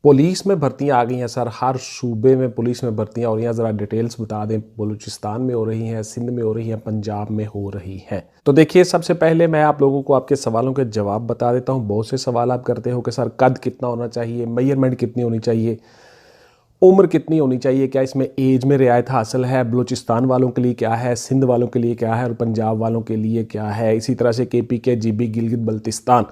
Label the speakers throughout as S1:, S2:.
S1: Police में भर्तियां आ गई हैं सर, हर सूबे में पुलिस में भर्तियां हो रही हैं। ज़रा डिटेल्स बता दें। बलूचिस्तान में हो रही हैं, सिंध में हो रही हैं, पंजाब में हो रही हैं। तो देखिए, सबसे पहले मैं आप लोगों को आपके सवालों के जवाब बता देता हूं। बहुत से सवाल आप करते हो कि सर कद कितना होना चाहिए, मेजरमेंट कितनी होनी चाहिए, उम्र कितनी होनी चाहिए, क्या इसमें एज में रियायत हासिल है, बलूचिस्तान वालों के लिए क्या है, सिंध वालों के लिए क्या है और पंजाब वालों के लिए क्या है। इसी तरह से KPK, GB, गिलगित बल्तिस्तान।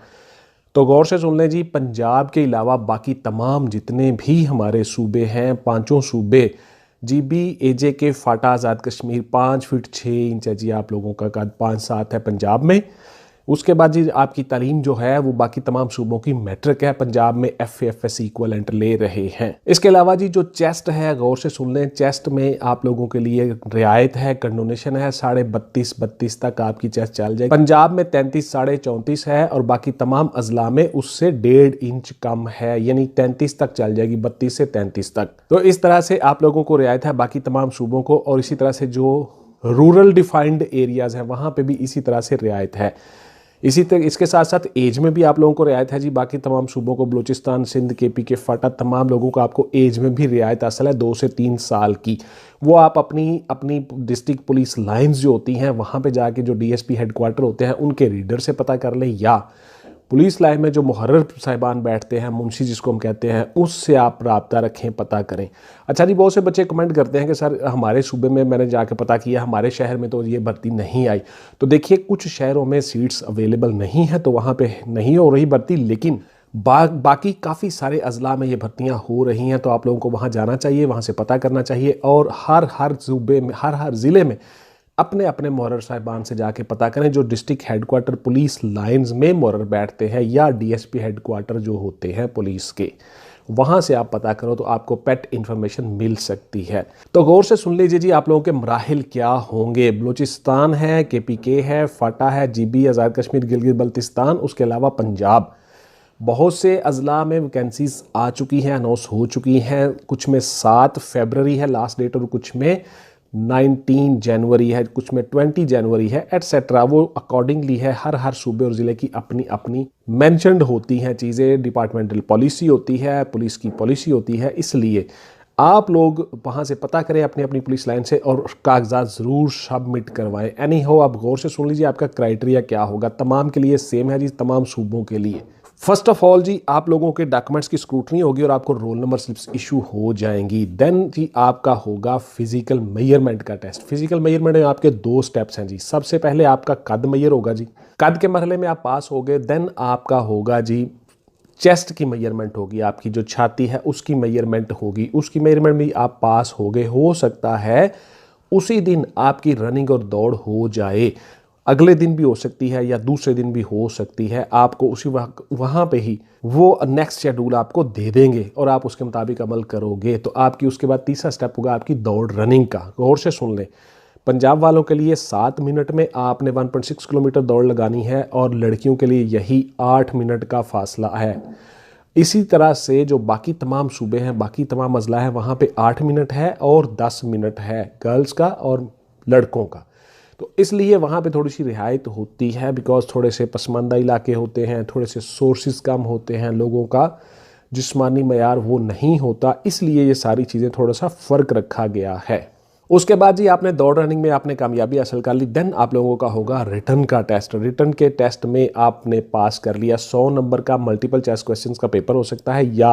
S1: तो गौर से सुन लें जी, पंजाब के अलावा बाकी तमाम जितने भी हमारे सूबे हैं, पांचों सूबे, GB, AJK, फाटा, आज़ाद कश्मीर 5 फीट 6 इंच है जी आप लोगों का कद, 5-7 है पंजाब में। उसके बाद जी आपकी तालीम जो है वो बाकी तमाम सूबों की मैट्रिक है, पंजाब में FA FS इक्वलेंट ले रहे हैं। इसके अलावा जी जो चेस्ट है, गौर से सुन लें, चेस्ट में आप लोगों के लिए रियायत है, कंडोनेशन है, 32.5 तक आपकी चेस्ट चल जाएगी। पंजाब में 33, 34.5 है और बाकी तमाम अजला में उससे 1.5 इंच कम है, यानी 33 तक चल जाएगी, 32 से 33 तक। तो इस तरह से आप लोगों को रियायत है बाकी तमाम सूबों को। और इसी तरह से जो रूरल डिफाइंड एरियाज है वहां पे भी इसी तरह से रियायत है। इसी तरह इसके साथ साथ एज में भी आप लोगों को रियायत है जी, बाकी तमाम सूबों को, बलूचिस्तान, सिंध, KPK, फाटा, तमाम लोगों को आपको एज में भी रियायत हासिल है 2 से 3 साल की। वो आप अपनी डिस्ट्रिक्ट पुलिस लाइंस जो होती हैं वहाँ पे जाके जो DSP हेडक्वार्टर होते हैं उनके रीडर से पता कर लें, या पुलिस लाइन में जो मुहर्रर साहिबान बैठते हैं, मुंशी जिसको हम कहते हैं, उससे आप राब्ता रखें, पता करें। अच्छा जी, बहुत से बच्चे कमेंट करते हैं कि सर हमारे सूबे में मैंने जाके पता किया, हमारे शहर में तो ये भर्ती नहीं आई। तो देखिए, कुछ शहरों में सीट्स अवेलेबल नहीं है तो वहाँ पे नहीं हो रही भर्ती, लेकिन बाकी काफ़ी सारे अजला में ये भर्तियाँ हो रही हैं। तो आप लोगों को वहाँ जाना चाहिए, वहाँ से पता करना चाहिए और हर सूबे में, हर ज़िले में अपने अपने मुहर्रर साहिबान से जाके पता करें, जो डिस्ट्रिक्ट हेडक्वार्टर पुलिस लाइंस में मुहर्रर बैठते हैं या DSP हेडक्वार्टर जो होते हैं पुलिस के, वहाँ से आप पता करो तो आपको पेट इन्फॉर्मेशन मिल सकती है। तो गौर से सुन लीजिए जी, आप लोगों के मराहिल क्या होंगे। बलूचिस्तान है, KPK है, फाटा है, GB, आज़ाद कश्मीर, गिलगित बल्तिस्तान, उसके अलावा पंजाब। बहुत से अजला में वैकेंसीज आ चुकी हैं, अनाउंस हो चुकी हैं। कुछ में 7 फरवरी है लास्ट डेट और कुछ में 19 जनवरी है, कुछ में 20 जनवरी है, एटसेट्रा। वो अकॉर्डिंगली है, हर सूबे और ज़िले की अपनी अपनी मैंशनड होती हैं चीज़ें। डिपार्टमेंटल पॉलिसी होती है, पुलिस की पॉलिसी होती है, इसलिए आप लोग वहाँ से पता करें अपनी अपनी पुलिस लाइन से और कागजात ज़रूर सबमिट करवाएं। एनी हो, आप गौर से सुन लीजिए आपका क्राइटेरिया क्या होगा। तमाम के लिए सेम है जी, तमाम सूबों के लिए। फर्स्ट ऑफ ऑल जी, आप लोगों के डॉक्यूमेंट्स की स्क्रूटनी होगी और आपको रोल नंबर स्लिप्स इशू हो जाएंगी। देन जी आपका होगा फिजिकल मेजरमेंट का टेस्ट। फिजिकल मेजरमेंट में आपके 2 स्टेप्स हैं जी। सबसे पहले आपका कद मेजर होगा जी, कद के मरहले में आप पास हो गए। देन आपका होगा जी चेस्ट की मेजरमेंट होगी, आपकी जो छाती है उसकी मेजरमेंट होगी, उसकी मेजरमेंट भी आप पास हो गए। हो सकता है उसी दिन आपकी रनिंग और दौड़ हो जाए, अगले दिन भी हो सकती है या दूसरे दिन भी हो सकती है। आपको उसी वहाँ पे ही वो नेक्स्ट शेड्यूल आपको दे देंगे और आप उसके मुताबिक अमल करोगे तो आपकी उसके बाद तीसरा स्टेप होगा आपकी दौड़, रनिंग का। गौर से सुन लें, पंजाब वालों के लिए 7 मिनट में आपने 1.6 किलोमीटर दौड़ लगानी है और लड़कियों के लिए यही 8 मिनट का फासला है। इसी तरह से जो बाकी तमाम सूबे हैं, बाकी तमाम अजला है, वहाँ पे 8 मिनट है और 10 मिनट है गर्ल्स का और लड़कों का। तो इसलिए वहाँ पे थोड़ी सी रियायत होती है, बिकॉज थोड़े से पसमानदा इलाके होते हैं, थोड़े से सोर्सेज कम होते हैं, लोगों का जिस्मानी मयार वो नहीं होता, इसलिए ये सारी चीज़ें थोड़ा सा फ़र्क रखा गया है। उसके बाद जी आपने दौड़, रनिंग में आपने कामयाबी हासिल कर ली। देन आप लोगों का होगा रिटर्न का टेस्ट। रिटर्न के टेस्ट में आपने पास कर लिया। 100 नंबर का मल्टीपल चॉइस क्वेश्चंस का पेपर हो सकता है या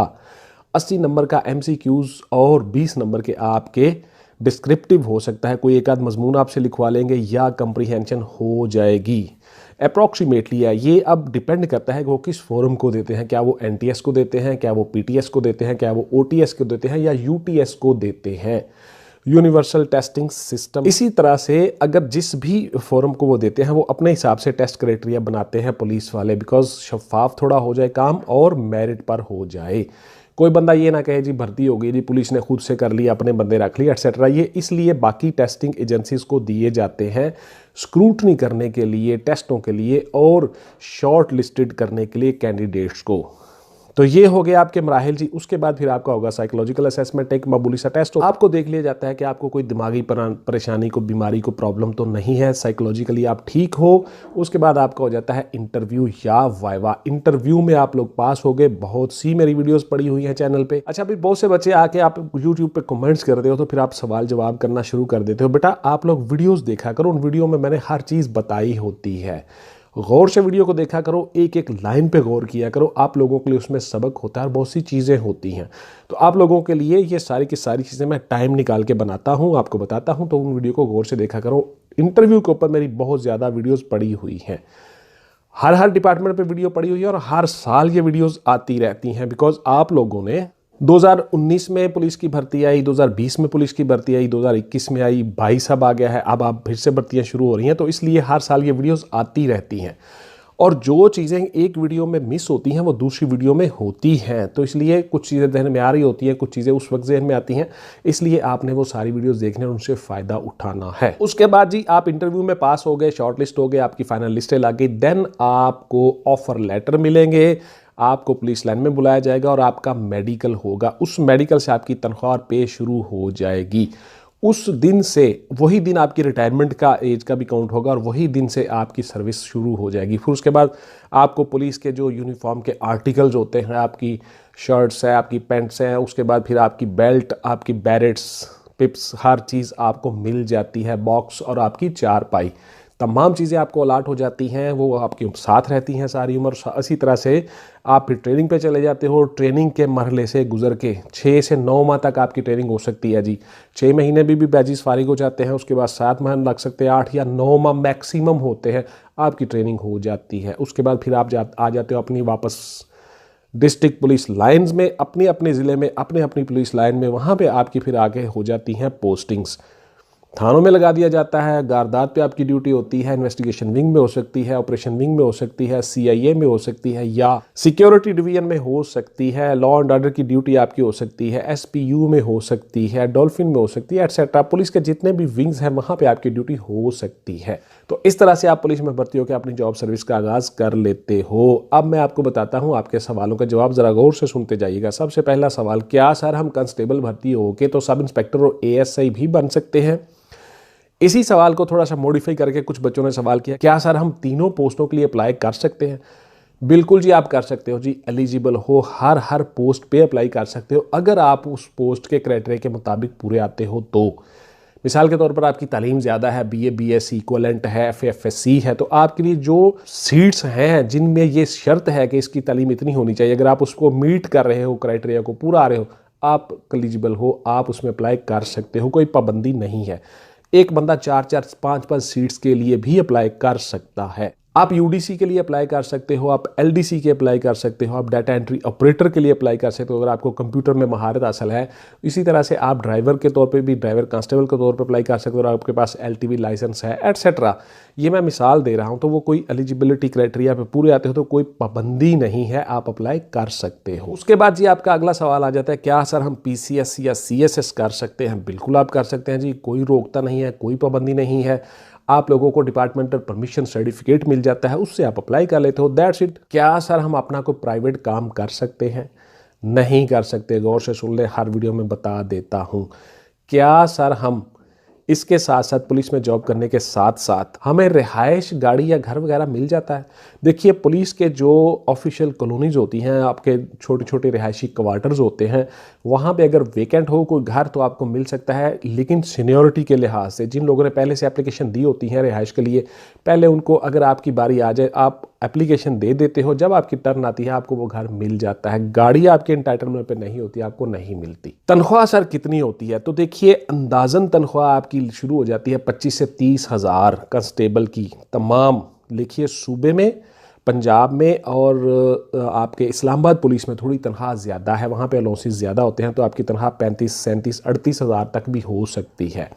S1: 80 नंबर का MCQs और 20 नंबर के आपके डिस्क्रिप्टिव हो सकता है। कोई एक आध मजमून आपसे लिखवा लेंगे या कंप्रीहेंशन हो जाएगी। अप्रॉक्सीमेटली है ये, अब डिपेंड करता है कि वो किस फोरम को देते हैं। क्या वो NTS को देते हैं, क्या वो PTS को देते हैं, क्या वो OTS को देते हैं या UTS को देते हैं, यूनिवर्सल टेस्टिंग सिस्टम। इसी तरह से अगर जिस भी फोरम को वो देते हैं वो अपने हिसाब से टेस्ट क्राइटेरिया बनाते हैं पुलिस वाले, बिकॉज शफाफ थोड़ा हो जाए काम और मेरिट पर हो जाए। कोई बंदा ये ना कहे जी भर्ती हो गई जी, पुलिस ने खुद से कर लिया, अपने बंदे रख लिए एटसेट्रा। ये इसलिए बाकी टेस्टिंग एजेंसीज को दिए जाते हैं स्क्रूटनी करने के लिए, टेस्टों के लिए और शॉर्ट लिस्टेड करने के लिए कैंडिडेट्स को। तो ये हो गया आपके मराहिल जी। उसके बाद फिर आपका होगा साइकोलॉजिकल असेसमेंट, एक मामूली सा टेस्ट हो, आपको देख लिया जाता है कि आपको कोई दिमागी परेशानी को, बीमारी को, प्रॉब्लम तो नहीं है, साइकोलॉजिकली आप ठीक हो। उसके बाद आपका हो जाता है इंटरव्यू या वाइवा। इंटरव्यू में आप लोग पास हो गए, बहुत सी मेरी वीडियोस पड़ी हुई हैं चैनल पे। अच्छा, अभी बहुत से बच्चे आके आप यूट्यूब पे कमेंट्स करते हो तो फिर आप सवाल जवाब करना शुरू कर देते हो। बेटा आप लोग वीडियोस देखा करो, उन वीडियो में मैंने हर चीज़ बताई होती है। गौर से वीडियो को देखा करो, एक एक लाइन पे गौर किया करो। आप लोगों के लिए उसमें सबक होता है और बहुत सी चीज़ें होती हैं। तो आप लोगों के लिए ये सारी की सारी चीज़ें मैं टाइम निकाल के बनाता हूँ, आपको बताता हूँ। तो उन वीडियो को गौर से देखा करो। इंटरव्यू के ऊपर मेरी बहुत ज़्यादा वीडियोज़ पड़ी हुई हैं, हर डिपार्टमेंट पे वीडियो पड़ी हुई है और हर साल ये वीडियोज़ आती रहती हैं। बिकॉज आप लोगों ने 2019 में पुलिस की भर्ती आई, 2020 में पुलिस की भर्ती आई, 2021 में आई, 22 अब आ गया है, अब आप फिर से भर्तियां शुरू हो रही हैं। तो इसलिए हर साल ये वीडियोस आती रहती हैं और जो चीज़ें एक वीडियो में मिस होती हैं वो दूसरी वीडियो में होती हैं। तो इसलिए कुछ चीज़ें ध्यान में आ रही होती हैं, कुछ चीज़ें उस वक्त ध्यान में आती हैं, इसलिए आपने वो सारी वीडियोस देखने और उनसे फ़ायदा उठाना है। उसके बाद जी आप इंटरव्यू में पास हो गए, शॉर्ट लिस्ट हो गए, आपकी फाइनल लिस्टें लग गई, देन आपको ऑफर लेटर मिलेंगे, आपको पुलिस लाइन में बुलाया जाएगा और आपका मेडिकल होगा। उस मेडिकल से आपकी तनख्वाह और पे शुरू हो जाएगी। उस दिन से, वही दिन आपकी रिटायरमेंट का एज का भी काउंट होगा और वही दिन से आपकी सर्विस शुरू हो जाएगी। फिर उसके बाद आपको पुलिस के जो यूनिफॉर्म के आर्टिकल्स होते हैं, आपकी शर्ट्स है, आपकी पैंट्स हैं, उसके बाद फिर आपकी बेल्ट, आपकी बैरेट्स, पिप्स, हर चीज़ आपको मिल जाती है, बॉक्स और आपकी चारपाई, तमाम चीज़ें आपको अलाट हो जाती हैं, वो आपके साथ रहती हैं सारी उम्र। इसी तरह से आप फिर ट्रेनिंग पे चले जाते हो। ट्रेनिंग के मरहले से गुजर के 6 से 9 माह तक आपकी ट्रेनिंग हो सकती है जी। 6 महीने भी बैचेस फारिग हो जाते हैं, उसके बाद 7 माह लग सकते हैं, 8 या 9 माह मैक्सिमम होते हैं, आपकी ट्रेनिंग हो जाती है। उसके बाद फिर आप आ जाते हो अपनी वापस डिस्ट्रिक्ट पुलिस लाइन्स में, अपने अपने ज़िले में, अपने अपनी पुलिस लाइन में। वहाँ पे आपकी फिर आगे हो जाती हैं पोस्टिंग्स, थानों में लगा दिया जाता है, गारदात पे आपकी ड्यूटी होती है, इन्वेस्टिगेशन विंग में हो सकती है, ऑपरेशन विंग में हो सकती है, CIA में हो सकती है या सिक्योरिटी डिवीजन में हो सकती है, लॉ एंड ऑर्डर की ड्यूटी आपकी हो सकती है, SPU में हो सकती है, डॉल्फिन में हो सकती है, एटसेट्रा। पुलिस के जितने भी विंग्स हैं वहाँ पर आपकी ड्यूटी हो सकती है। तो इस तरह से आप पुलिस में भर्ती होकर अपनी जॉब सर्विस का आगाज़ कर लेते हो। अब मैं आपको बताता हूँ आपके सवालों का जवाब, ज़रा गौर से सुनते जाइएगा। सबसे पहला सवाल, क्या सर हम कांस्टेबल भर्ती होके तो सब इंस्पेक्टर और ASI भी बन सकते हैं? इसी सवाल को थोड़ा सा मॉडिफाई करके कुछ बच्चों ने सवाल किया, क्या सर हम तीनों पोस्टों के लिए अप्लाई कर सकते हैं? बिल्कुल जी, आप कर सकते हो जी। एलिजिबल हो, हर पोस्ट पे अप्लाई कर सकते हो अगर आप उस पोस्ट के क्राइटेरिया के मुताबिक पूरे आते हो तो। मिसाल के तौर पर आपकी तालीम ज़्यादा है, BA BSc इक्वलेंट है, FSC है, तो आपके लिए जो सीट्स हैं जिनमें ये शर्त है कि इसकी तालीम इतनी होनी चाहिए, अगर आप उसको मीट कर रहे हो, क्राइटेरिया को पूरा आ रहे हो, आप एलिजिबल हो, आप उसमें अप्लाई कर सकते हो, कोई पाबंदी नहीं है। एक बंदा 4-4, 5-5 सीट्स के लिए भी अप्लाई कर सकता है। आप UDC के लिए अप्लाई कर सकते हो, आप LDC के अप्लाई कर सकते हो, आप डाटा एंट्री ऑपरेटर के लिए अप्लाई कर सकते हो अगर आपको कंप्यूटर में महारत हासिल है। इसी तरह से आप ड्राइवर के तौर पे भी, ड्राइवर कांस्टेबल के तौर पे अप्लाई कर सकते हो और आपके पास LTV लाइसेंस है, एटसेट्रा। ये मैं मिसाल दे रहा हूँ, तो वो कोई एलिजिबिलिटी क्राइटेरिया पे पूरे आते हो तो कोई पाबंदी नहीं है, आप अप्लाई कर सकते हो। उसके बाद जी आपका अगला सवाल आ जाता है, क्या सर हम PCS या CSS कर सकते हैं? बिल्कुल आप कर सकते हैं जी, कोई रोकता नहीं है, कोई पाबंदी नहीं है। आप लोगों को डिपार्टमेंटल परमिशन सर्टिफिकेट मिल जाता है, उससे आप अप्लाई कर लेते हो, दैट्स इट। क्या सर हम अपना कोई प्राइवेट काम कर सकते हैं? नहीं कर सकते। गौर से सुन ले, हर वीडियो में बता देता हूँ। क्या सर हम इसके साथ साथ पुलिस में जॉब करने के साथ साथ हमें रिहाइश, गाड़ी या घर वगैरह मिल जाता है? देखिए, पुलिस के जो ऑफिशियल कॉलोनीज होती हैं, आपके छोटे छोटे रिहायशी क्वार्टर्स होते हैं, वहाँ पे अगर वेकेंट हो कोई घर तो आपको मिल सकता है, लेकिन सीनियरिटी के लिहाज से जिन लोगों ने पहले से एप्लीकेशन दी होती है रिहाइश के लिए, पहले उनको, अगर आपकी बारी आ जाए, आप एप्लीकेशन दे देते हो, जब आपकी टर्न आती है आपको वो घर मिल जाता है। गाड़ी आपके एंटाइटलमेंट पे नहीं होती, आपको नहीं मिलती। तनख्वाह सर कितनी होती है? तो देखिए, अंदाजन तनख्वाह आपकी शुरू हो जाती है 25 से 30 हज़ार कांस्टेबल की। तमाम लिखिए, सूबे में, पंजाब में और आपके इस्लामाबाद पुलिस में थोड़ी तनख्वाह ज़्यादा है, वहाँ पे अलाउंसेस ज़्यादा होते हैं, तो आपकी तनख्वाह 35, 37, 38 हज़ार तक भी हो सकती है।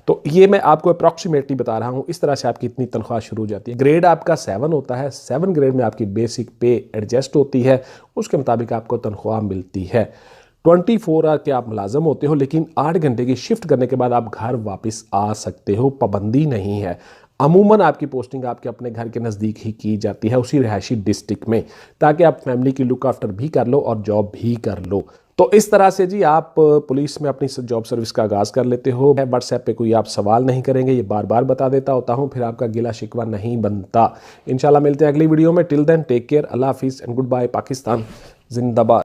S1: तो ये मैं आपको अप्रॉक्सीमेटली बता रहा हूँ, इस तरह से आपकी इतनी तनख्वाह शुरू हो जाती है। ग्रेड आपका 7 होता है, 7 ग्रेड में आपकी बेसिक पे एडजस्ट होती है, उसके मुताबिक आपको तनख्वाह मिलती है। 24 आवर के आप मुलाजम होते हो, लेकिन 8 घंटे की शिफ्ट करने के बाद आप घर वापस आ सकते हो, पाबंदी नहीं है। अमूमन आपकी पोस्टिंग आपके अपने घर के नज़दीक ही की जाती है, उसी रिहायशी डिस्ट्रिक्ट में, ताकि आप फैमिली की लुक आफ्टर भी कर लो और जॉब भी कर लो। तो इस तरह से जी आप पुलिस में अपनी जॉब सर्विस का आगाज़ कर लेते हो। व्हाट्सएप पे कोई आप सवाल नहीं करेंगे, ये बार बार बता देता होता हूँ, फिर आपका गिला शिकवा नहीं बनता। इंशाल्लाह मिलते हैं अगली वीडियो में। टिल देन टेक केयर, अल्लाह हाफिज़ एंड गुड बाय। पाकिस्तान जिंदाबाद।